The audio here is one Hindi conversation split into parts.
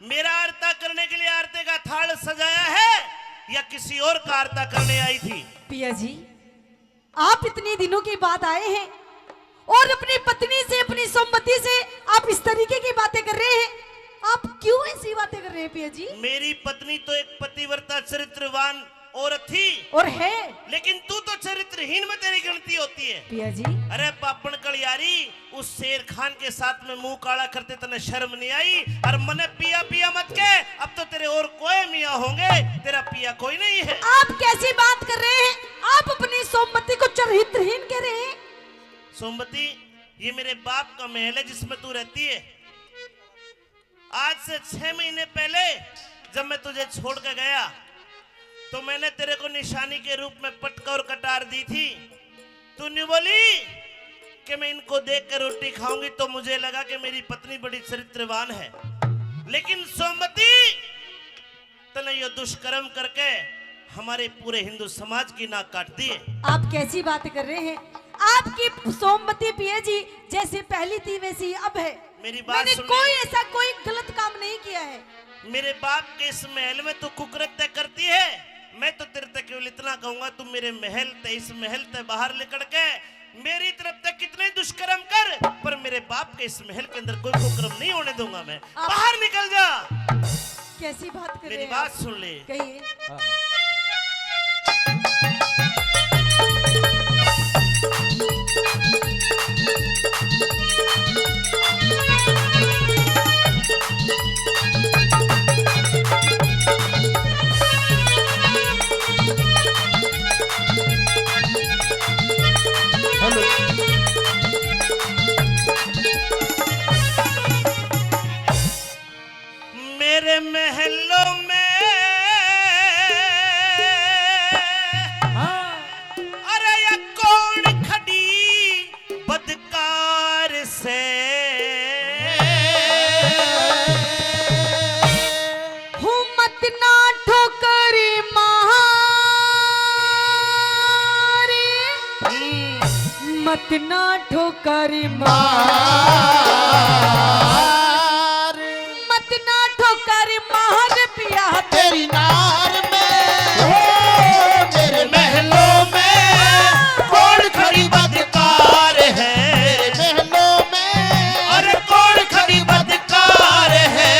मेरा आरता करने के लिए आरते का थाल सजाया है या किसी और का आरता करने आई थी? पिया जी, आप इतने दिनों के बाद आए हैं और अपनी पत्नी से, अपनी सोमवती से आप इस तरीके की बातें कर रहे हैं। आप क्यों ऐसी बातें कर रहे हैं पिया जी? मेरी पत्नी तो एक पतिव्रता चरित्रवान औरत थी और है, लेकिन तू तो चरित्रहीन में तेरी गिनती होती है। पिया जी अरे पापन कलियारी, उस शेर खान के साथ में मुंह काला करते तने शर्म नहीं आई? और मने पिया पिया मत के, अब तो तेरे और कोई मियाँ होंगे, तेरा पिया कोई नहीं है। आप कैसी बात कर रहे हैं? आप अपनी सोमवती को चरित्रहीन कह रहे हैं? सोमवती, ये मेरे बाप का महल है जिसमें तू रहती है। आज से 6 महीने पहले जब मैं तुझे छोड़ कर गया तो मैंने तेरे को निशानी के रूप में पटका और कटार दी थी। तू नहीं बोली कि मैं इनको देख कर रोटी खाऊंगी, तो मुझे लगा कि मेरी पत्नी बड़ी चरित्रवान है। लेकिन सोमवती, तने ये दुष्कर्म करके हमारे पूरे हिंदू समाज की नाक काट दी है। आप कैसी बात कर रहे हैं? आपकी सोमवती पिया जी जैसे पहली थी वैसी अब है। मेरी बात मैंने सुन। कोई ऐसा कोई गलत काम नहीं किया है। मेरे बाप के इस महल में तू कुकृत्य करती है। मैं तो तेरे तक केवल इतना कहूंगा, तू मेरे महल ते, इस महल ते बाहर निकल के मेरी तरफ तक कितने दुष्कर्म कर, पर मेरे बाप के इस महल के अंदर कोई कुकर्म नहीं होने दूंगा। मैं बाहर निकल जा। कैसी बात कर रहे मेरी हैं? बात सुन ले। कहिए। मेरे महलों में अरे ये कौन खड़ी बदकार से हूँ मत ना ठोकरी मारे, मत ना ठोकरी मत ना ठोकरी मार पिया तेरी नार में मेरे महलों में कौन खड़ी बदकार है? महलों में अरे कौन खड़ी बदकार है?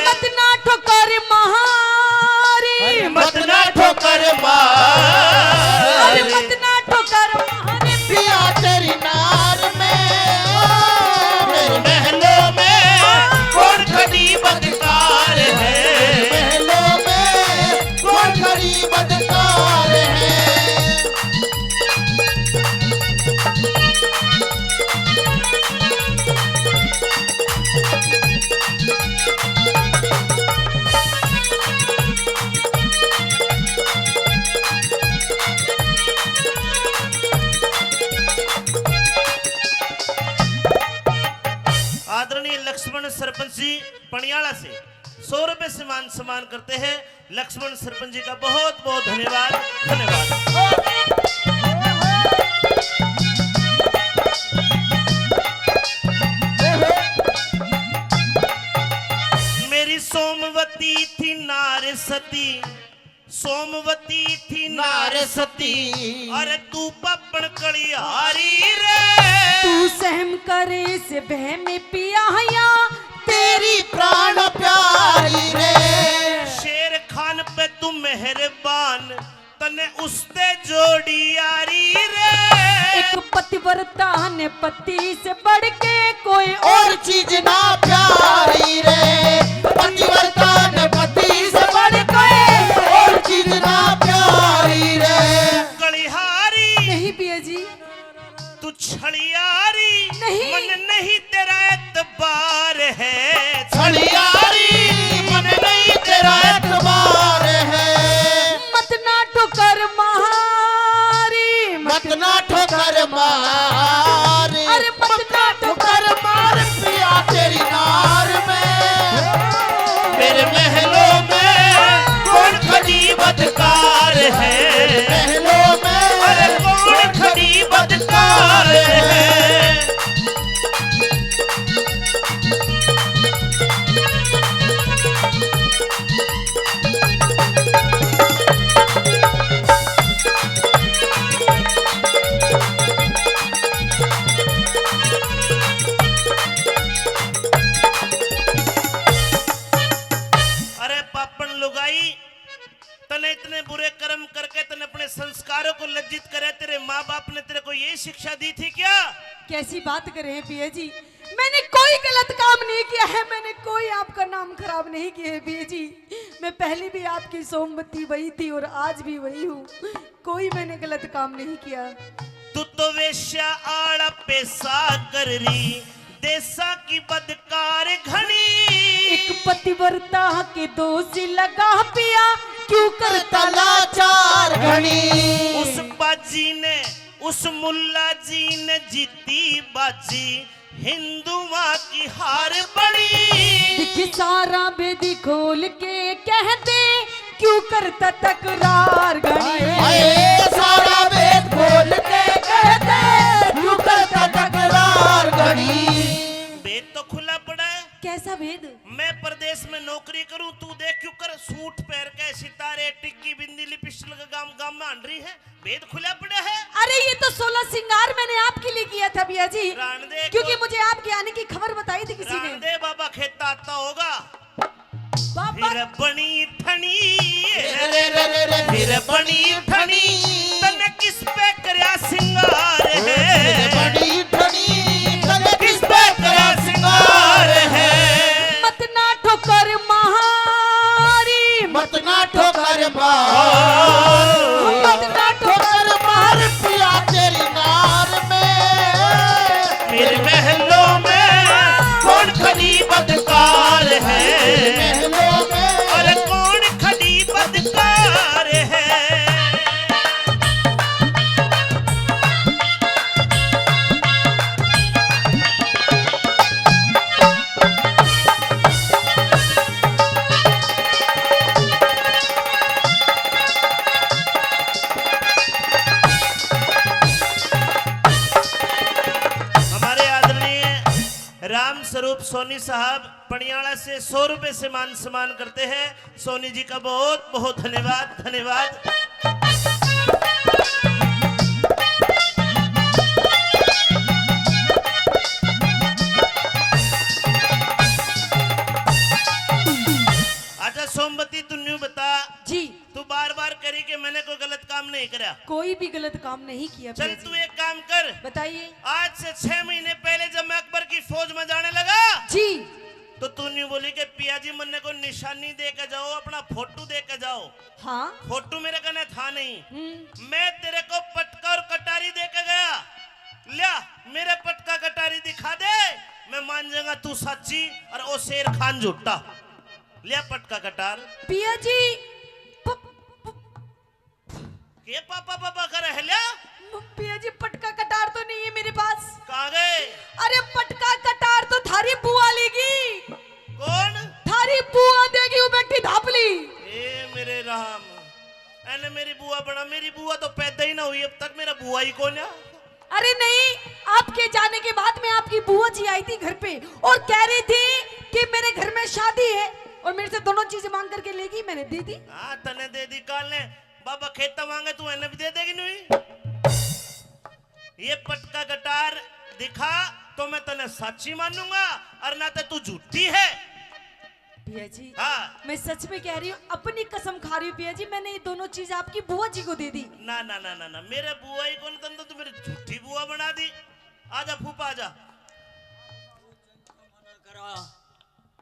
मत ना ठोकरी मारे, मत ना ठोकर मार। अरे मत ना ठोकर मारे पिया तेरी नार में मेरे महलों में कौन खड़ी बदकार है? महलों में कौन खड़ी बदकार है। आदरणीय लक्ष्मण सरपंच जी पणियाला से 100 रुपए से मान सम्मान करते हैं। लक्ष्मण सरपंच जी का बहुत बहुत धन्यवाद। धन्यवाद। मेरी सोमवती थी नार सती, सोमवती थी नार सती, अरे तू पपन कलियारी रे। तू सहम करे से बह में पिया या तेरी प्राण प्यारी रे। शेर खान पे तू मेहरबान, तने उसते जोड़ी यारी रे। एक पतिव्रता ने पति से बढ़ के कोई और चीज ना प्यारी रे। पतिव्रता ने पति से बढ़ के और चीज ना प्यारी रे। कलिहारी नहीं पिया जी, तू छड़ियारी, नहीं। मन नहीं तेरा एतबार है। छड़ियारी मन नहीं तेरा एतबार है। मत ना ठोकर मारी, मत ना ठोकर मार। अरे मत ना ठोकर मार पिया तेरी नार में मेरे महलों में कौन खड़ी बदकार है? महलों में अरे कौन खड़ी बदकार है? कैसी बात कर रहे हैं पिया जी। मैंने कोई गलत काम नहीं किया है, मैंने कोई आपका नाम खराब नहीं किया है पिया जी। मैं पहले भी आपकी सोमवती वही थी और आज भी वही हूँ, कोई मैंने गलत काम नहीं किया। तू तो वेश्या आड़ा पैसा कर रही, देसा की बदकार घनी। एक पतिव्रता के दोष लगा पिया, क्यों करता लाचार घनी। उस बाजी ने, उस मुल्ला जी ने जीती बाजी, हिंदू माँ की हार बड़ी। दिखी सारा बेदी खोल के कह दे, क्यों करता तकरार घनी। हाय सारा वेद खोल के कहते क्यों करता तकरार घनी। वेद तो खुला पड़ा है। कैसा भेद? मैं प्रदेश में नौकरी करूं, तू देख क्यों कर सूट पहन के सितारे टिक्की बिंदी लिपस्टिक का गाम गाम में रही है। वेद खुला पड़ा है। अरे ये तो 16 सिंगार मैंने आपके लिए किया था भैया जी, राणदे क्योंकि मुझे आपके आने की खबर बताई थी किसी ने। राणदे बाबा खेता आता होगा। बाबा फिर बनी ठनी, रे रे रे रे फिर बनी ठनी, तने किस पे करया सिंगार है। बड़ी ठनी तने किस पे करया सिंगार है। मत ना ठोकर महारी, मत ना ठोकर मार, मत ना ठोकर मार पिया तेरी नार में। मेरे महलों में कौन खली बदकार है, महलों में और कौन खली बदकार है। हमारे आदरणीय राम स्वरूप सोनी साहब पटियाला से 100 रुपए से मान सम्मान करते हैं। सोनी जी का बहुत बहुत धन्यवाद, धन्यवाद। अच्छा सोमवती, तू न्यू बता, जी। तू बार बार करी कि मैंने कोई गलत काम नहीं करा। कोई भी गलत काम नहीं किया चल भैया तू जी। एक काम कर, बताइए। आज से 6 महीने पहले जब मैं अकबर की फौज में जाने लगा, जी। तो तू नहीं बोली कि पिया जी मन्ने को निशानी दे के जाओ, अपना फोटो दे के जाओ। हाँ। फोटो मेरे कने था नहीं। मैं तेरे को पटका और कटारी दे के गया। लिया मेरे पटका कटारी दिखा दे, मैं मान जाऊंगा तू सच्ची और ओ शेर खान झूठा। लिया पटका कटार। पिया जी के पापा पापा कर है। लिया पिया जी पटका कटार तो नहीं है मेरे पास। कहाँ गए? अरे पटका कटार तो थारी बुआ लेगी। कौन? थारी बुआ देगी, वो बेटी धापली। ए मेरे राम, एने मेरी बुआ बना, मेरी बुआ तो पैदा ही ना हुई अब तक, मेरा बुआ ही कौन है? अरे नहीं, आपके जाने के बाद में आपकी बुआ जी आई थी घर पे और कह रही थी कि मेरे घर में शादी है और मेरे से दोनों चीजें मांग करके लेगी, मैंने दे दी। हाँ तने दे दी काल ने। बाबा खेता मांगे तू एने भी दे देगी नहीं। ये पटका गटार दिखा तो मैं तने सच्ची मानूंगा और ना तो तू झूठी है। पिया जी हाँ मैं सच में कह रही हूँ, अपनी कसम खा रही हूँ पिया जी, मैंने ये दोनों चीज आपकी बुआ जी को दे दी। ना ना ना ना ना, मेरे बुआ ही कौन तन तो तू मेरी झूठी बुआ बना दी। आजा फूफा आजा।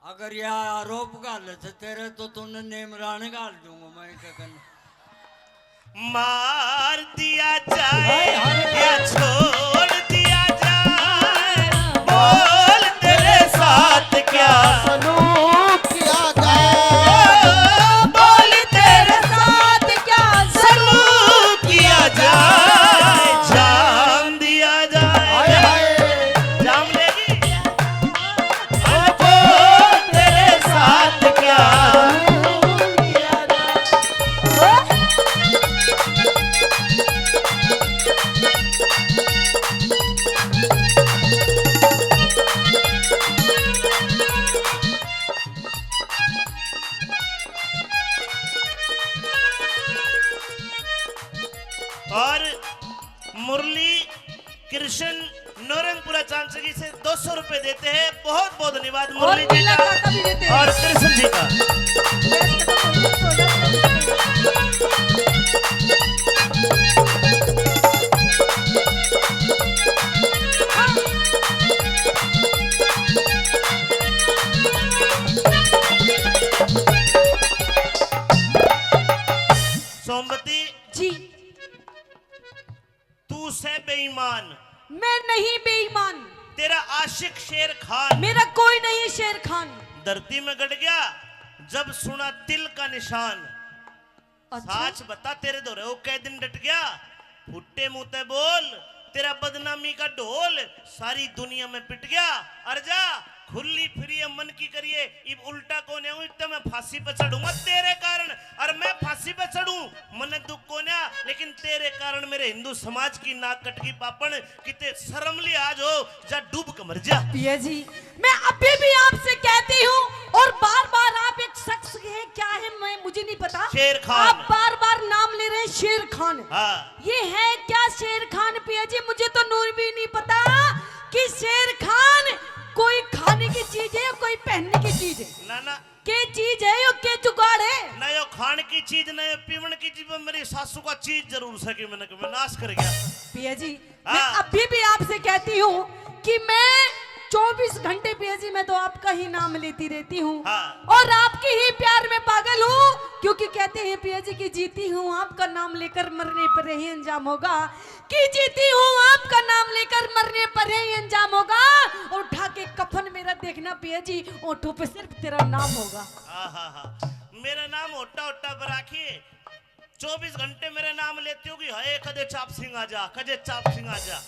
अगर यह आरोप गाल तो तेरे तो तुमने नेमरान गाल दूंगा मैं क्या करना। मार दिया जाए या छोड़ दिया जाए, बोल तेरे साथ क्या सलूक किया जाए। बोल तेरे साथ क्या सलूक किया जाए, जाम दिया हाय जाए। हाय जाम लेगी? बोल तेरे साथ क्या और मुरली कृष्ण नौरंगपुरा चांचगी से 200 रुपए देते हैं। बहुत बहुत धन्यवाद और मुरली जी नीला का काका भी देते हैं। और कृष्ण जी का। बेईमान, मैं नहीं बेईमान, तेरा आशिक शेर खान। मेरा कोई नहीं शेर खान। धरती में गड़ गया जब सुना तिल का निशान। अच्छा? साच बता तेरे दौरे वो कै दिन डट गया, फुट्टे मुंह ते बोल, तेरा बदनामी का ढोल सारी दुनिया में पिट गया। अर्जा खुली फिरी मन की करिए, इब उल्टा कोने हूं तो मैं फांसी पे चढ़ूंगा तेरे कारण। और मैं फांसी पे चढ़ूं मने दुख कोन्या, लेकिन तेरे कारण मेरे हिंदू समाज की नाक कटकी पापण किते शर्म लिहाज हो जा, डूब के मर जा। पिया जी मैं अभी भी आपसे कहती हूँ, और बार बार आप एक शख्स है, क्या है मैं मुझे नहीं पता, शेर खान। आप बार बार नाम ले रहे हैं शेर खान। हाँ, ये है क्या शेर खान? पिया जी मुझे तो नूर भी नहीं पता कि शेर खान कोई खाने की चीज है या कोई पहनने की चीज है। ना ना के चीज है या के जुगाड़ है? न यो खान की चीज न यो पीवण की चीज, मेरी सासू का चीज जरूर सके मैंने कभी नाश कर गया। पिया जी मैं हाँ। अभी भी आपसे कहती हूँ कि मैं 24 घंटे पिया जी मैं तो आपका ही नाम लेती रहती हूँ, हाँ। और आपके ही प्यार में पागल हूँ, क्योंकि कहते हैं पिया जी की जीती हूँ आपका नाम लेकर मरने पर ही अंजाम होगा, कि जीती हूँ आपका नाम लेकर मरने पर ही अंजाम होगा। और उठा के कफन मेरा देखना पिया जी, ओठों पे सिर्फ तेरा नाम होगा। हाँ हाँ हाँ, मेरा नाम ओटा ओटा पर राखिए। 24 घंटे मेरे नाम लेती होगी, हाय कदे चाप सिंह आ जा, कदे चाप सिंह आ जा,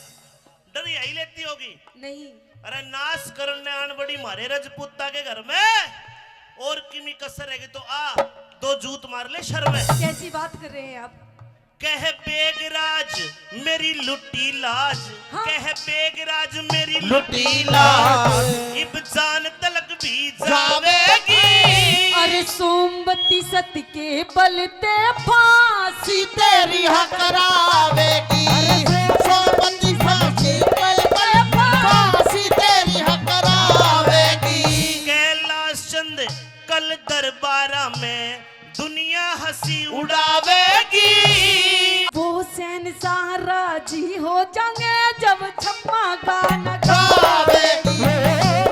डर यही लेती होगी। नहीं अरे नाश करने आन बड़ी मारे रजपूता के घर में, और किमी कसर है तो आ दो जूत मार ले शर्म है। कैसी बात कर रहे हैं आप? कह बेगराज मेरी लुटी लाज, हाँ। कह बेगराज मेरी लुटी लाज, इब जान तलक भी जावेगी। अरे सोमवती सत के बलते फांसी तेरी हक करावेगी, सोमवती फांसी पल पल फांसी तेरी हक करावेगी। कैलाश चंद कल दरबारा में दुनिया हंसी उड़ावेगी। वो शहंशाह राजी हो जाएंगे जब छप्पा गाना गावेगी,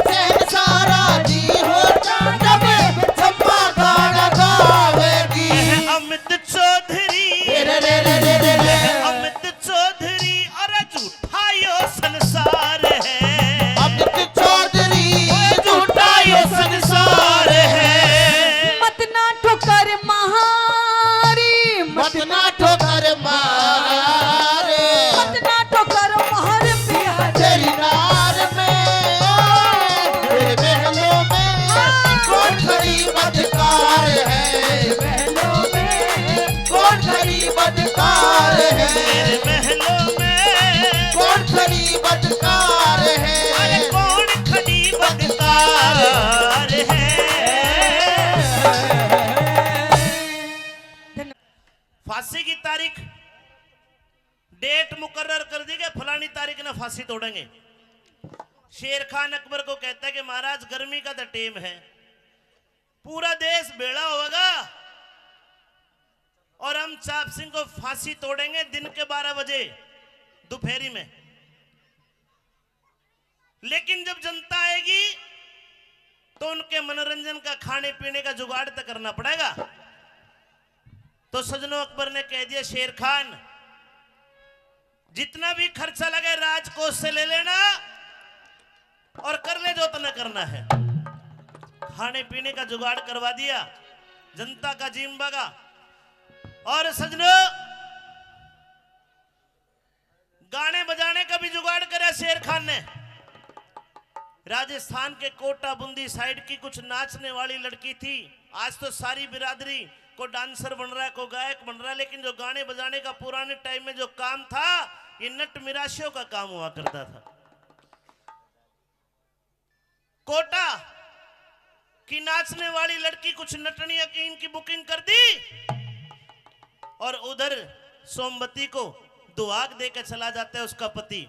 शहंशाह राजी हो जब छप्पा गाना गावेगी। अमित चौधरी रे रे रे रे रे रे, अमित चौधरी, अरे झूठा यो संसार है। अमित चौधरी झूठा यो संसार है। मत ना ठोकर महारी, मत ना ठोकर मारे, मत ना ठोकर महार पिया तेरी नार में तेरे महलों में कौन गरीबदकार है, महलों में कौन गरीबदकार है, मेरे महलों में कौन गरीबदकार अरे है। कौन खड़ी बदकार है। फांसी की तारीख डेट मुकर्रर कर दी गई, फलानी तारीख ना फांसी तोड़ेंगे। शेर खान अकबर को कहता है कि महाराज गर्मी का तो टेम है, पूरा देश बेड़ा होगा और हम चाप सिंह को फांसी तोड़ेंगे दिन के 12 बजे दोपहरी में। लेकिन जब जनता आएगी तो उनके मनोरंजन का खाने पीने का जुगाड़ तो करना पड़ेगा। तो सजनों अकबर ने कह दिया शेर खान जितना भी खर्चा लगे राजकोष से ले लेना और कर ले जो तने करना है। खाने पीने का जुगाड़ करवा दिया, जनता का जीम बगा। और सजनों गाने बजाने का भी जुगाड़ करा शेर खान ने। राजस्थान के कोटा बूंदी साइड की कुछ नाचने वाली लड़की थी, आज तो सारी बिरादरी को डांसर बन रहा है, को गायक बन रहा है, लेकिन जो गाने बजाने का पुराने टाइम में जो काम था ये नट मिराशियों का काम हुआ करता था। कोटा की नाचने वाली लड़की कुछ नटनिया की इनकी बुकिंग कर दी और उधर सोमवती को दुआग देकर चला जाता है उसका पति।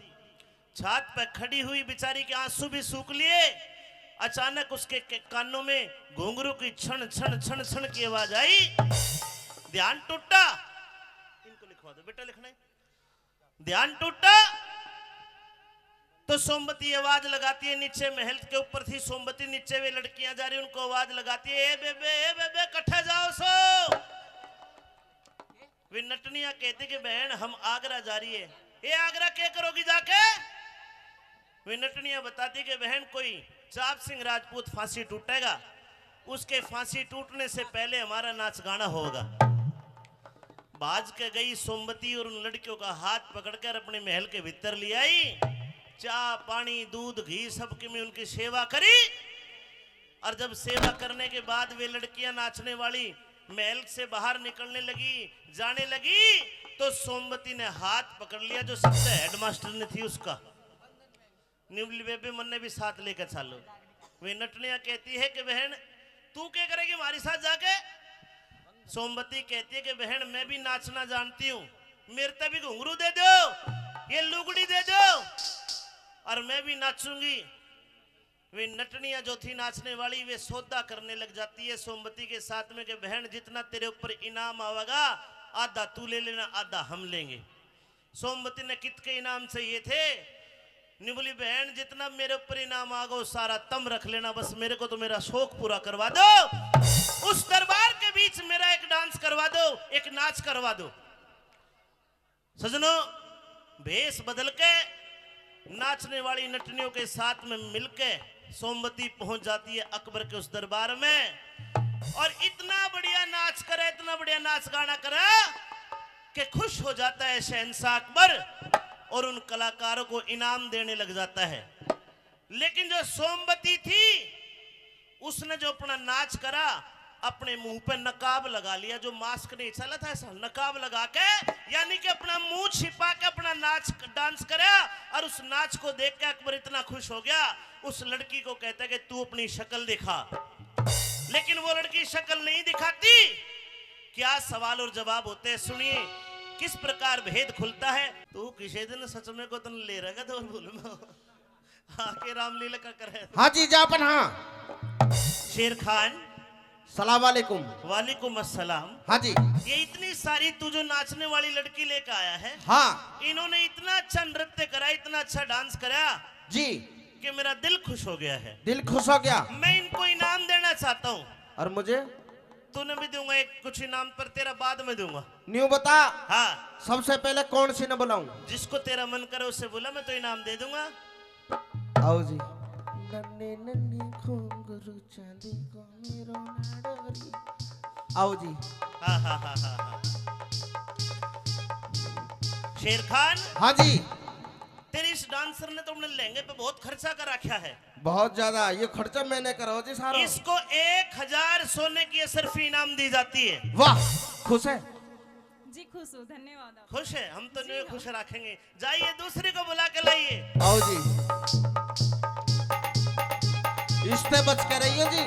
छात पर खड़ी हुई बेचारी के आंसू भी सूख लिए। अचानक उसके कानों में घुंघरू की छण छण छण छण की आवाज आई। ध्यान टूटा, इनको लिखवा दो बेटा, लिखना है। ध्यान टूटा तो सोमवती आवाज लगाती है, नीचे महल के ऊपर थी सोमवती, नीचे वे लड़कियां जा रही उनको आवाज लगाती है, ए बेबे कट्ठे जाओ सो। वे नटनियां कहती कि बहन हम आगरा जा रही है, ये आगरा क्या करोगी जाके? वे नटनिया बताती कि बहन कोई चाप सिंह राजपूत फांसी टूटेगा, उसके फांसी टूटने से पहले हमारा नाच गाना होगा। बाज के गई सोमवती और उन लड़कियों का हाथ पकड़कर अपने महल के भीतर ले आई। चाय पानी दूध घी सबकी में उनकी सेवा करी। और जब सेवा करने के बाद वे लड़कियां नाचने वाली महल से बाहर निकलने लगी, जाने लगी, तो सोमवती ने हाथ पकड़ लिया जो सबसे हेडमास्टर ने थी उसका। निवली बेबे मन ने भी साथ लेकर चालो। वे नटनिया कहती है कि बहन तू क्या करेगी हमारे साथ जाके? सोमवती कहती है कि बहन मैं भी नाचना जानती हूँ, मेरे तक भी घुंघरू दे दो, ये लुगड़ी दे दो और मैं भी नाचूंगी। वे नटनिया जो थी नाचने वाली वे सौदा करने लग जाती है सोमवती के साथ में कि बहन जितना तेरे ऊपर इनाम आवेगा आधा तू ले लेना आधा हम लेंगे। सोमवती ने कितने इनाम चाहिए थे? निबली बहन जितना मेरे ऊपर इनाम आगा वो सारा तम रख लेना, बस मेरे को तो मेरा शौक पूरा करवा दो। उस दरबार के बीच मेरा एक डांस करवा दो, एक नाच करवा दो। सजनों भेष बदल के नाचने वाली नटनियों के साथ में मिलके सोमवती पहुंच जाती है अकबर के उस दरबार में और इतना बढ़िया नाच करे, इतना बढ़िया नाच गाना करे कि खुश हो जाता है शहंशाह अकबर और उन कलाकारों को इनाम देने लग जाता है। लेकिन जो सोमवती थी उसने जो अपना नाच करा अपने मुंह पे नकाब लगा लिया, जो मास्क नहीं चला था ऐसा नकाब लगा के, यानी कि अपना मुंह छिपा के अपना नाच डांस करा। और उस नाच को देख के अकबर इतना खुश हो गया, उस लड़की को कहता है कि तू अपनी शक्ल दिखा। लेकिन वो लड़की शक्ल नहीं दिखाती। क्या सवाल और जवाब होते हैं, सुनिए किस प्रकार भेद खुलता है। तू किसी दिन सच में को तन ले रहेगा तो बोल आके रामलीला का करे। हाँ जी जापन। हाँ शेर खान सलाम वालेकुम। वालेकुम अस्सलाम। हाँ जी। ये इतनी सारी तू जो नाचने वाली लड़की लेकर आया है, हाँ इन्होंने इतना अच्छा नृत्य करा, इतना अच्छा डांस करा जी कि मेरा दिल खुश हो गया है। दिल खुश हो गया। मैं इनको इनाम देना चाहता हूँ। और मुझे तूने भी दूंगा एक कुछ इनाम, पर तेरा बाद में दूंगा। न्यू बता। हाँ सबसे पहले कौन सी न बुलाऊं? जिसको तेरा मन करे उससे बोला, मैं तो इनाम दे दूंगा। आओ जी। नन्हे नन्हे घुंघरू चांदी को मेरो नाडोरी। आओ जी। हाँ हाँ हाँ हाँ हाँ। शेर खान हाँ जी। तेरे इस डांसर ने तो अपने लहंगे पे बहुत खर्चा कर रखा है। बहुत ज्यादा। ये खर्चा मैंने करा जी सारा। इसको 1000 सोने की असरफी इनाम दी जाती है। वाह खुश है जी, खुश हूँ, धन्यवाद आप। खुश है, हम तो नहीं खुश रखेंगे। जाइए दूसरे को बुला के लाइए। आओ जी। इससे बच के रहियो जी।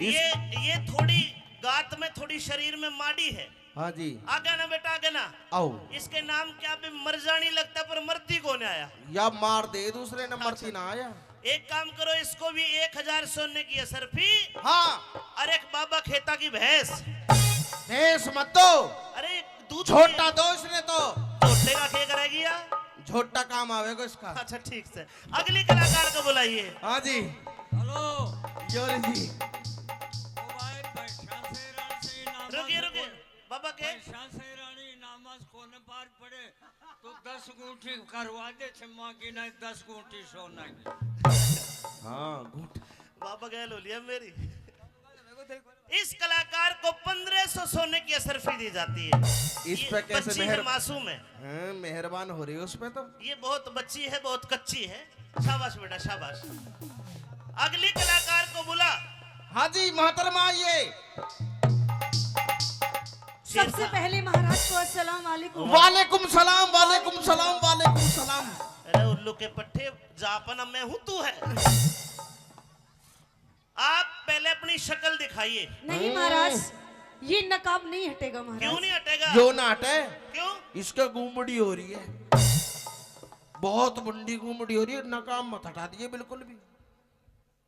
ये थोड़ी गात में थोड़ी शरीर में माड़ी है। हाँ जी। आगे ना बेटा आगे ना। आओ। इसके नाम क्या भी मरजानी लगता, पर मरती कौन आया? या मार दे दूसरे नंबर की ना आया। एक काम करो, इसको भी 1000 सोने की असरफी हाँ। और एक बाबा खेता की भैंस। देश मत दो। अरे दूध छोटा दो इसने तो। छोटे का क्या करेगी या? छोटा काम आवेगा इसका। अच्छा ठीक से, अगली कलाकार को बुलाइए। हाँ जी। हेलो योर जी। ओ भाई पैसा से रानी नाम रुकिए रुकिए बाबा के पैसा से रानी नामस कोने पार पड़े तो 10 गुंठी करवा दे छम्मा की नहीं 10 गुंठी सोना की। हाँ घूट। बाबा गैल हो लिया मेरी। इस कलाकार को 1500 सोने की असरफी दी जाती है। इस ये पे कैसे बच्ची है, मासूम है। हाँ, मेहरबान हो रही है उस पे तो। ये बहुत बच्ची है, बहुत कच्ची है। शाबाश बेटा शाबाश। अगली कलाकार को बुला। हाँ जी मोहतरमा ये। सबसे पहले महाराज को अस्सलाम वालेकुम। वालेकुम सलाम वालेकुम सलाम वालेकुम सलाम। अरे उल्लू के पट्टे जापना मैं हूं तू है। आप पहले अपनी शक्ल दिखाइए। नहीं महाराज, ये नकाब नहीं हटेगा क्यों महाराज। नहीं हटेगा? जो ना हटे। क्यों? इसका गुमड़ी हो रही है, बहुत बंडी गुमड़ी हो रही है। नकाब मत हटा दिए बिल्कुल भी।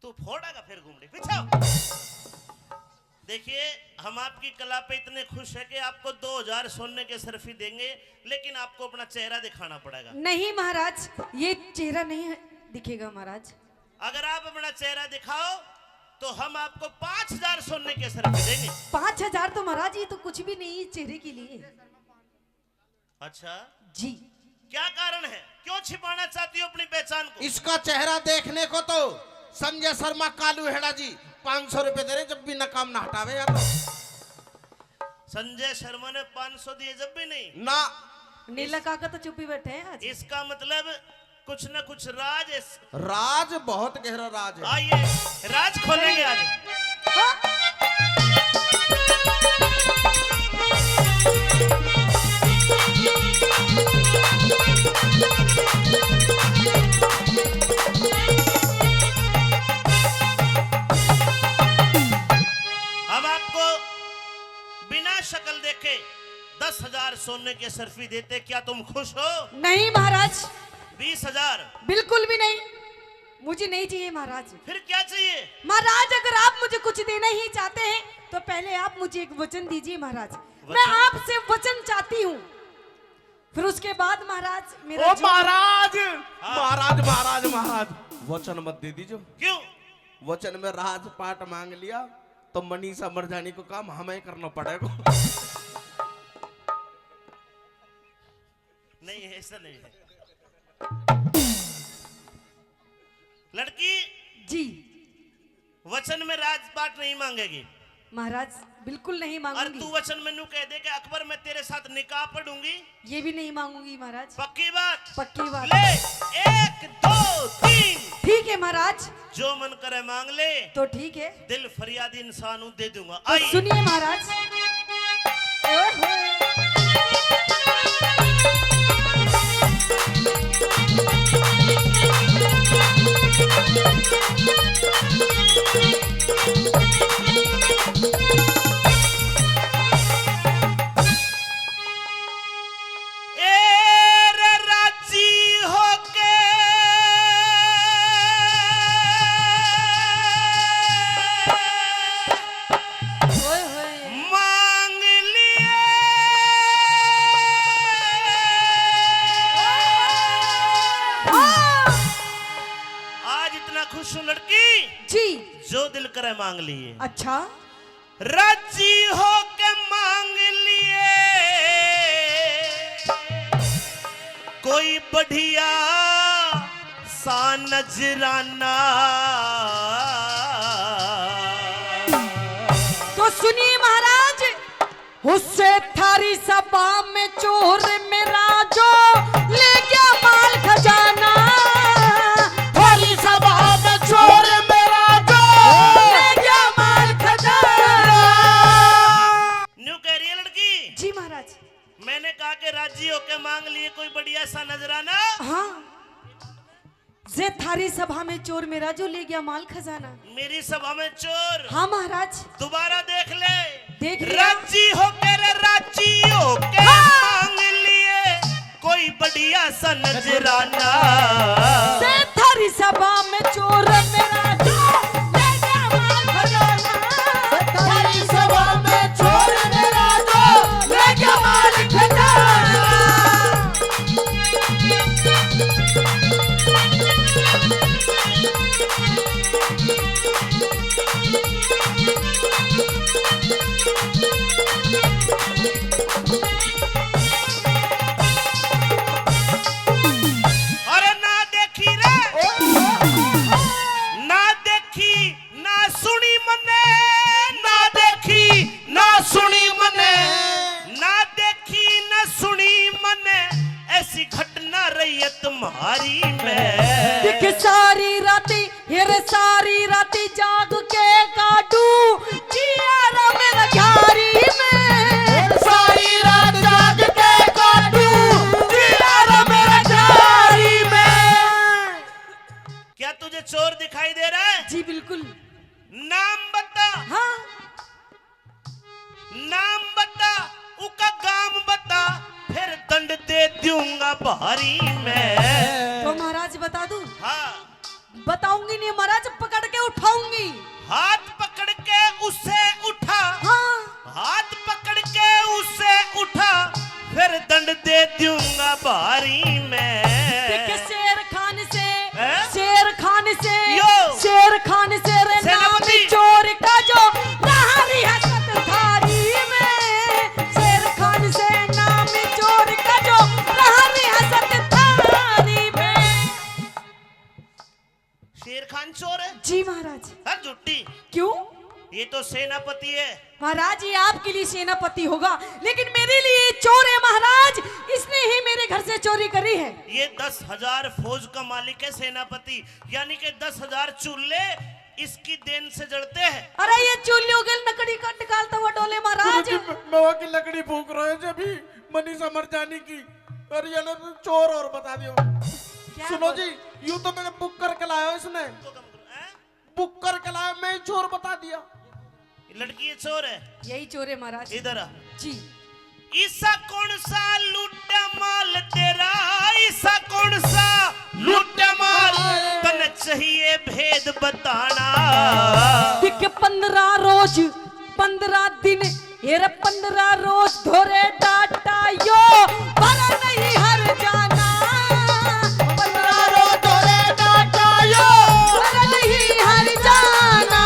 तू फोड़ेगा फिर घूमड़ी पीछे। देखिए हम आपकी कला पे इतने खुश है कि आपको 2000 सोने के सरफी देंगे, लेकिन आपको अपना चेहरा दिखाना पड़ेगा। नहीं महाराज, ये चेहरा नहीं दिखेगा महाराज। अगर आप अपना चेहरा दिखाओ तो हम आपको 5000 सोने के सरफी देंगे। 5000 तो महाराज ये तो कुछ भी नहीं है चेहरे के लिए। अच्छा जी। क्या कारण है? क्यों छिपाना चाहती हो अपनी पहचान को? इसका चेहरा देखने को तो संजय शर्मा कालू हेड़ा जी 500 रुपए दे रहे जब भी नकाम ना हटावे या तो। संजय शर्मा ने 500 दिए जब भी नहीं ना। नीला काका तो चुप ही बैठे हैं आज। इसका मतलब कुछ न कुछ राज है। राज बहुत गहरा राज है। आइए राज खोलेंगे आज। हम आपको बिना शक्ल देखे 10,000 सोने के सर्फी देते, क्या तुम खुश हो? नहीं महाराज, 20,000। बिल्कुल भी नहीं, मुझे नहीं चाहिए महाराज। फिर क्या चाहिए? महाराज अगर आप मुझे कुछ देना ही चाहते हैं तो पहले आप मुझे एक वचन दीजिए महाराज। मैं आपसे वचन चाहती हूँ, फिर उसके बाद महाराज मेरा ओ महाराज महाराज महाराज महाराज वचन मत दे दीजिए। क्यों? वचन में राजपाट मांग लिया तो मनीषा मरजानी को काम हमें करना पड़ेगा। नहीं ऐसा नहीं है लड़की जी। वचन में राजपाट नहीं मांगेगी महाराज बिल्कुल नहीं और मांगूंगी। तू वचन मैनू कह दे कि अकबर मैं तेरे साथ निकाह पढ़ूंगी, ये भी नहीं मांगूंगी महाराज। पक्की बात? पक्की बात। ले 1 2 3 ठीक है महाराज, जो मन करे मांग ले, तो ठीक है। दिल फरियादी इंसान हूं, दे दूंगा। तो आई सुनिए महाराज। ओहो। खुश हूं लड़की जी। जो दिल करे मांग लिए। अच्छा, राजी हो के मांग लिए कोई बढ़िया सा नजराना। तो सुनिए महाराज, उससे थारी सभा में चोर मेरा जो ले गया माल खजाना। थारी सभा में चोर मेरा जो ले गया माल खजाना। न्यू कह रही है लड़की। जी महाराज। मैंने कहा कि राजी होके मांग लिए कोई बढ़िया सा नजराना। हाँ, जे थारी सभा में चोर मेरा जो ले गया माल खजाना। मेरी सभा में चोर। हाँ महाराज। दोबारा देख ले। देख लिया। राजी होके रे राजी होके मांग लिए कोई बढ़िया सा नजराना। जे थारी सभा में चोर मेरा जो ले गया माल खजाना। थारी सभा में चोर मेरा जो ले गया माल खजाना। अरे ना देखी रे, ना देखी ना सुनी मने, ना देखी ना सुनी मने, ना देखी ना सुनी मने, ऐसी घटना रही है तुम्हारी में। दिख सारी राती हेरे सारी राती जाग के काटू जियारा मेरा घारी में। सारी रात जाग के काटू जियारा मेरा घारी में। क्या तुझे चोर दिखाई दे रहा है? जी बिल्कुल। नाम बता। हाँ, नाम बता, उका गाम बता, फिर दंड दे दूंगा भारी में। तो महाराज बता दूं? हाँ, बताऊंगी नहीं महाराज, पकड़ के उठाऊंगी। हाथ पकड़ के उसे उठा। हाँ, हाथ पकड़ के उसे उठा, फिर दंड दे दूंगा भारी में। देख शेर खान से, हैं? शेर खान से, यो। शेर खान से रे नाम सेनापति। चोर का जो रहा रियासत थारी में। शेर खान से नाम चोर का जो रहा रियासत जी, क्यों? ये तो सेनापति है। महाराज ये आपके लिए सेनापति होगा, लेकिन मेरे लिए चोर है महाराज। इसने ही मेरे घर से चोरी करी है। ये 10,000 फौज का मालिक है सेनापति, यानी कि 10,000 चूल्हे इसकी देन से जलते हैं। अरे ये चूल्हों के लकड़ी का निकालता हुआ डोले महाराज। मवा की लकड़ी फूक रहे हैं जब भी मनीषा मर जाने की, और ये ना चोर और बता दियो। सुनो जी, यूं तो मैंने बुक करके लाया इसने, बुक करके लाया, मैं चोर बता दिया। लड़की ये चोर है। यही चोर है महाराज। इधर आ। जी। ईसा कौन सा लूटा माल तेरा, ईसा कौन सा लूटा माल, तने चाहिए भेद बताना। दिख 15 रोज 15 दिन, ये 15 रोज धोरे डाटा यो, भरा नहीं हर जाना। 15 रोज धोरे डाटा यो, भरा नहीं हर जाना।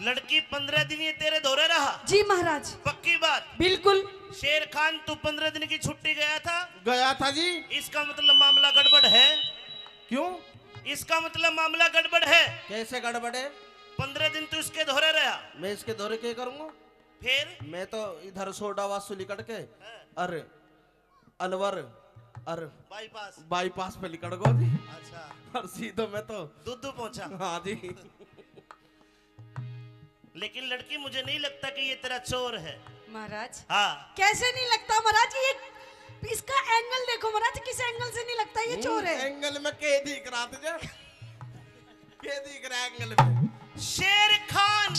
लड़की 15 दिन ये तेरे दौरे रहा। जी महाराज। पक्की बात? बिल्कुल। शेर खान तू 15 दिन की छुट्टी गया था? गया था जी। इसका मतलब मामला गड़बड़ है। क्यों? इसका मतलब मामला गड़बड़ है। कैसे गड़बड़ है? 15 दिन तू इसके दौरे रहा। मैं इसके दौरे क्या करूंगा? फिर मैं तो इधर सोडा वासुली कट के अरे अलवर अरे बाईपास बाईपास पे लिकड़ गो जी, अच्छा, और सीधो मैं तो दूधू पहुंचा। हाँ जी। लेकिन लड़की मुझे नहीं लगता कि ये तेरा चोर है। महाराज हाँ, कैसे नहीं लगता महाराज? ये इसका एंगल देखो महाराज, किस एंगल से नहीं लगता ये चोर है। एंगल में के दिख रहा तुझे? के दिख रहा एंगल में? शेर खान,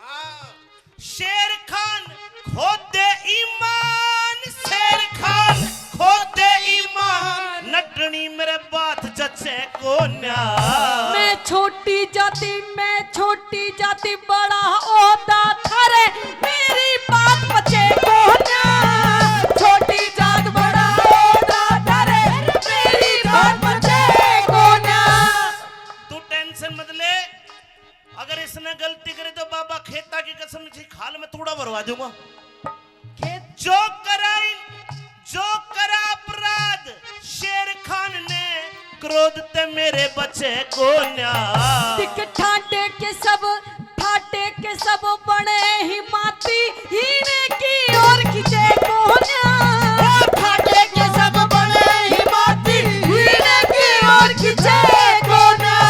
हाँ। शेर खान खोदे ईमान, शेर खान खोदे ईमान, नटनी मेरे बात जचे को न्या। मैं छोटी जाति बड़ा ओदा थारे, मेरी बात बचे को ना। छोटी जात बड़ा ओदा थारे, मेरी बात बचे को ना। तू टेंशन मत ले, अगर इसने गलती करे तो बाबा खेता की कसम से खाल में थोड़ा भरवा दूंगा। जो करा अपराध शेर खान ने, क्रोध ते मेरे बचे को न्या। दिख ठाटे के सब बने ही माती, हीने की ओर खींचे को न्या। ठाटे के सब बने ही माती, हीने की ओर खींचे को न्या।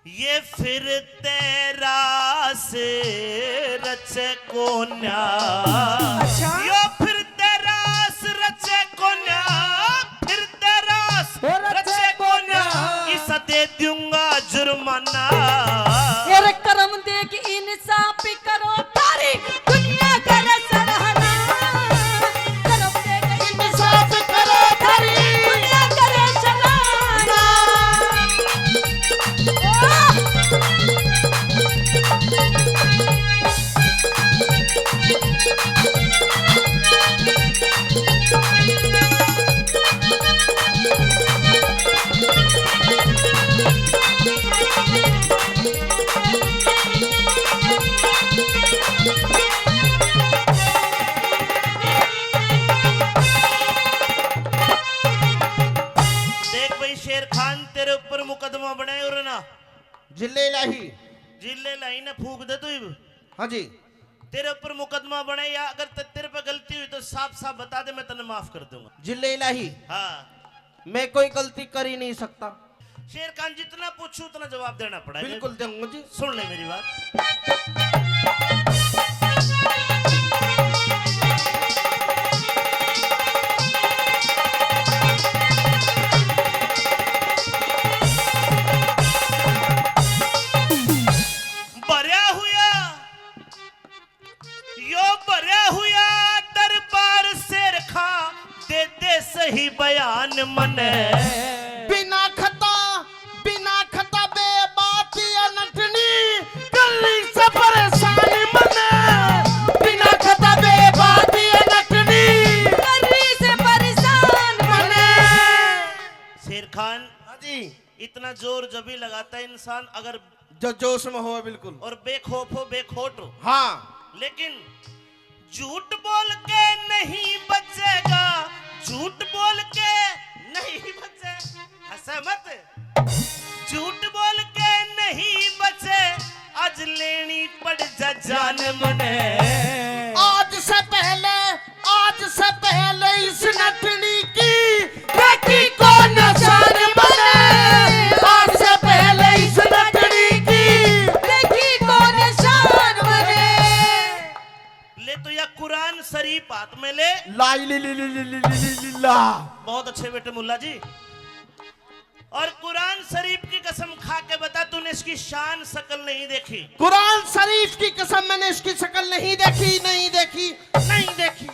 ये फिर तेरा से रचे को न्या। अच्छा। यो फिर तेरा से रचे को न्या, फिर तेरा से रचे को न्या। इसा दे दूंगा जुर्माना। तेरे कर्म देख इंसाफ करो, तारी दुनिया करे सराहना। कर्म देख इंसाफ करो, तारी दुनिया करे सराहना। देख भाई शेर खान, तेरे ऊपर मुकदमा बनाए और ना जिले इलाही। जिले लाई ना फूक दे तू। हाँ जी। तेरे ऊपर मुकदमा बने, या अगर तेरे पे गलती हुई तो साफ साफ बता दे, मैं तने माफ कर दूंगा। जिले इलाही, हाँ, मैं कोई गलती कर ही नहीं सकता। शेर खान जितना पूछूं उतना जवाब देना पड़ा है। बिल्कुल दूंगा जी। सुन ले मेरी बात। भरा हुआ दरबार शेर खा दे दे सही बयान मने। बिना खता बे बात इंसान अगर जो जोश में हो बिल्कुल और बेखौफ हो बेखोट हो, हाँ लेकिन झूठ बोल के नहीं बचेगा, झूठ बोल के नहीं बचे, हंसे मत, झूठ बोल के नहीं बचे, आज लेनी पड़ जा जान मने। आज से पहले इस नटनी की बेटी को निशान बने। आज से पहले इस नटनी की बेटी को निशान बने। ले तो यह कुरान शरीफ हाथ में ले। ला बहुत अच्छे बेटे मुल्ला जी। और कुरान शरीफ की कसम खा के बता, तूने इसकी शान शकल नहीं देखी? कुरान शरीफ की कसम, मैंने इसकी शक्ल नहीं देखी।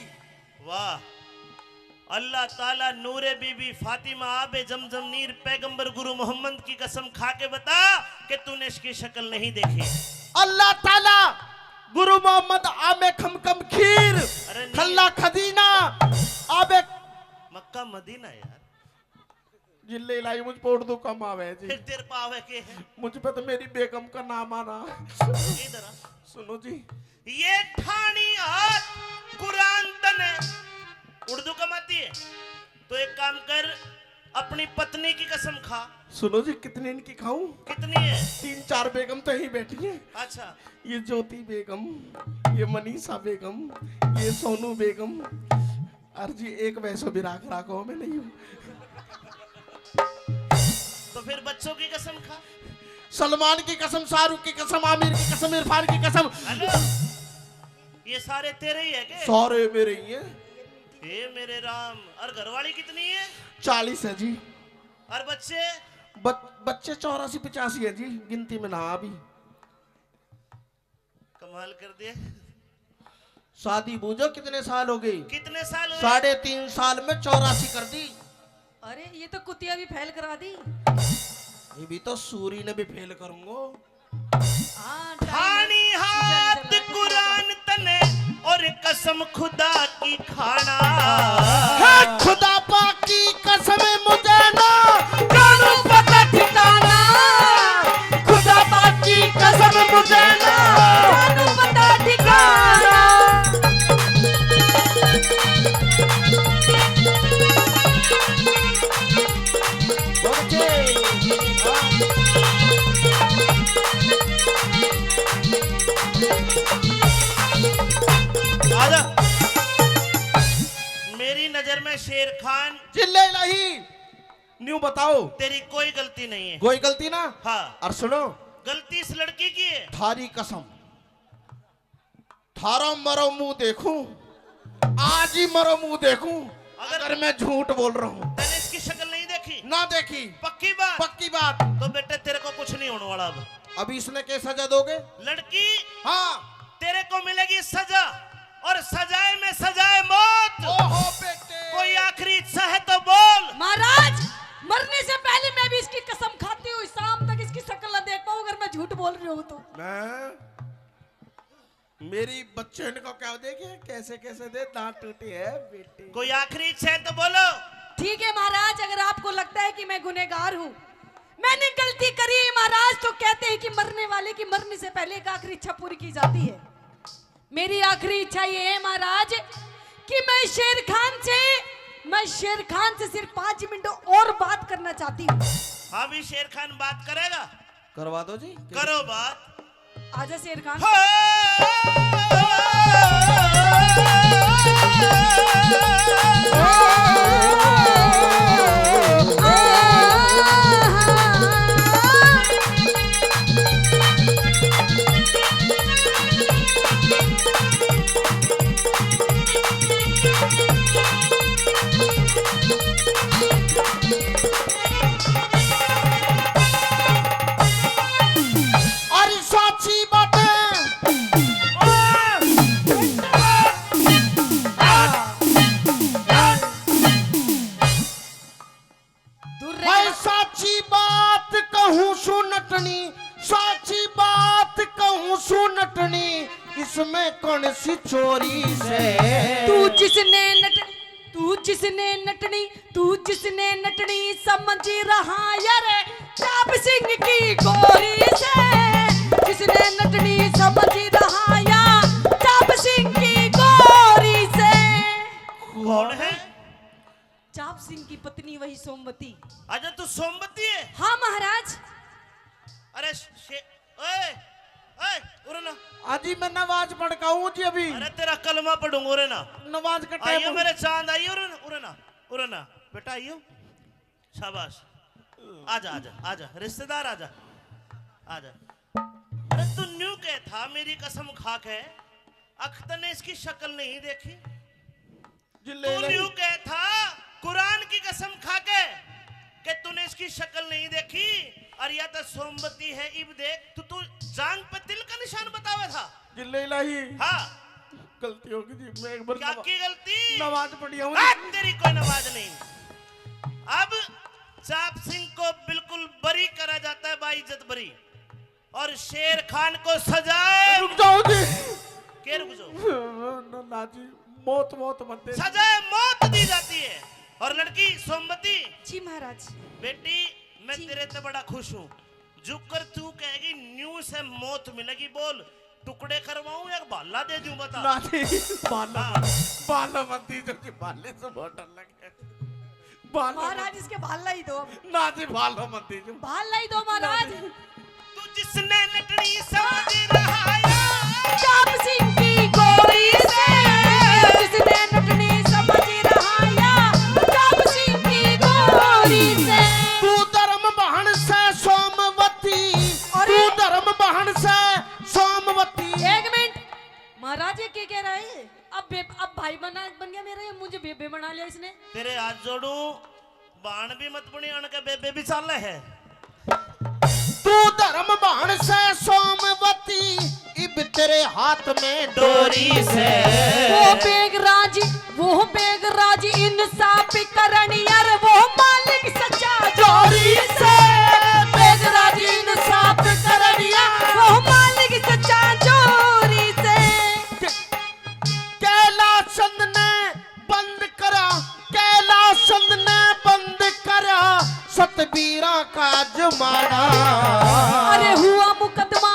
वाह, अल्लाह ताला नूरे बीबी फातिमा आबे जमजम नीर पैगंबर गुरु मोहम्मद की कसम खा के बता कि तूने इसकी शक्ल नहीं देखी। अल्लाह ताला गुरु मोहम्मद आबे खमकम खीर अरे नहीं। खल्ला खदीना आबे मक्का मदीना यार, जिले लाई मुझ पे उर्दू कम आवे जी। फिर तेरे पावे के है मुझ पे तो मेरी बेगम का नाम आना। इधर आ। सुनो जी, ये ठानी हाथ कुरान तने उर्दू कमाती है, तो एक काम कर, अपनी पत्नी की कसम खा। सुनो जी, कितनी इनकी खाऊं? कितनी है? 3-4 बेगम तो यही बैठी है। अच्छा, ये ज्योति बेगम, ये मनीषा बेगम, ये सोनू बेगम, और जी एक वैसो भी राखो मैं नहीं हूँ। तो फिर बच्चों की कसम खा। सलमान की कसम, शाहरुख की कसम, आमिर की कसम, इरफान की कसम। हेलो, ये सारे तेरे ही है के? सारे मेरे ही हैं। हे मेरे राम। और घरवाली कितनी है? 40 है जी। और बच्चे? बच्चे 84-85 है जी, गिनती में ना अभी। कमाल कर दिए। शादी बूझो कितने साल हो गई? कितने साल हुए? 3.5 साल में 84 कर दी। अरे ये तो कुतिया भी फैल करा दी। ये भी तो सूरी ने भी फेल करूंगा। हाँ, खानी हाथ कुरान तने और कसम खुदा की खाना। है खुदा पाक की कसम मुझे ना जानू पता ठिकाना। खुदा पाक की कसम मुझे ना जानू पता ठिकाना। आजा। मेरी नजर में शेर खान, चिल्ले नहीं न्यू बताओ, तेरी कोई गलती नहीं है। कोई गलती ना। हाँ, और सुनो, गलती इस लड़की की है। थारी कसम, थारा मरो मुंह देखूं, आज ही मरो मुंह देखूं अगर मैं झूठ बोल रहा हूं। तूने इसकी शक्ल नहीं देखी? ना देखी। पक्की बात? पक्की बात। तो बेटे तेरे को कुछ नहीं होने वाला अब। अभी इसने क्या सजा दोगे? लड़की, हाँ। तेरे को मिलेगी सजा, और सजाए में सजाए मौत। ओहो बेटे, कोई आखिरी इच्छा है तो बोल। महाराज, मरने से पहले मैं भी इसकी कसम खाती हूँ, शाम तक इसकी शक्ल न देख पाऊँ अगर मैं झूठ बोल रही हूँ तो। मैं मेरी बच्चे को क्या देखे कैसे कैसे दे दांत टूटे है बेटे। कोई आखिरी इच्छा है तो बोलो। ठीक है महाराज, अगर आपको लगता है कि मैं गुनहगार हूँ, मैंने गलती करी है महाराज, तो कहते हैं कि मरने वाले की मरने से पहले एक आखिरी इच्छा पूरी की जाती है। मेरी आखिरी इच्छा ये है महाराज कि मैं शेर खान से सिर्फ 5 मिनट और बात करना चाहती हूँ। हाँ, भी शेर खान बात करेगा? करवा दो जी। करो बात। आजा शेर खान। और साची बातें दूर मैं रह। साची बात कहूँ सुनटनी, साची बात कहूँ सुनटनी, इसमें कौन सी चोरी से। तू जिसने नटनी समझ रहा यार, चाप सिंह की गोरी से किसने नटनी समझ रहा या चाप सिंह की गोरी से। कौन है? चाप सिंह की पत्नी वही सोमवती। अच्छा तू सोमवती है? हाँ महाराज। अरे ओए ओए उरे ना। अजी मैं नमाज पढ़ का हूँ जी अभी। अरे तेरा कलमा पढ़ूंगा उरे ना। नमाज का आइयो टाइम। मेरे चांद, आइयो उरे ना बेटा आइयो। शाबाश, आजा आजा आजा रिश्तेदार आजा आजा। अरे तू न्यू कह था मेरी कसम खा के अख्तर ने इसकी शक्ल नहीं देखी। जी तू ले ले। न्यू कह था कुरान की कसम खा के कि तूने इसकी शक्ल नहीं देखी और या तो सोमवती है इब देख। तू जांग पे तिल का निशान बतावा था। जी ले लाही। हाँ गलती होगी जी, मैं एक बार क्या की गलती? नमाज पढ़ी हूँ। तेरी कोई नमाज नहीं। अब चाप सिंह को बिल्कुल बरी करा जाता है, बाइज्जत बरी, और शेर खान को सजाए। रुक जाओ जी। के रुक जाओ? ना जी, मौत मौत मत दे। सजाए मौत दी जाती है। और लड़की सोमवती, जी महाराज। बेटी मैं जी। तेरे से बड़ा खुश हूँ। झुक कर तू कहेगी न्यू से मौत मिलेगी, बोल टुकड़े करवाऊं या भाला दे दूं बता। ना जी, बाला मत दीजिए जी, बाले से बहुत डर लगे। बाला महाराज इसके भाल लाई दो। ना जी, बाला मत दीजिए। भाल लाई दो महाराज। तू जिसने नटनी समझ रहा है चाप सिंह की गोरी से जिसने नटनी समझ रहा या चाप सिंह की गोरी से। तू धर्म बहन से सोमवती, तू धर्म बहन से सोमवती। एक मिनट महाराज, ये क्या कह रहा है? अब भाई बन गया मेरा, या मुझे बेबे बना लिया इसने? तेरे हाथ जोड़ू, बाण भी मत बनी अण के बेबे भी चाल है। तू धर्म बहन से सोमवती, इब तेरे हाथ में डोरी से। वो बेगराज इंसाफ करन यार, वो मालिक सच्चा जोरी से। बेगराज इंसाफ करन यार, वो मालिक सच्चा जोरी से। कैलाश चंद ने बंद करा, कैलाश चंद ने बंद करा सतबीरा का जमाना। अरे हुआ मुकदमा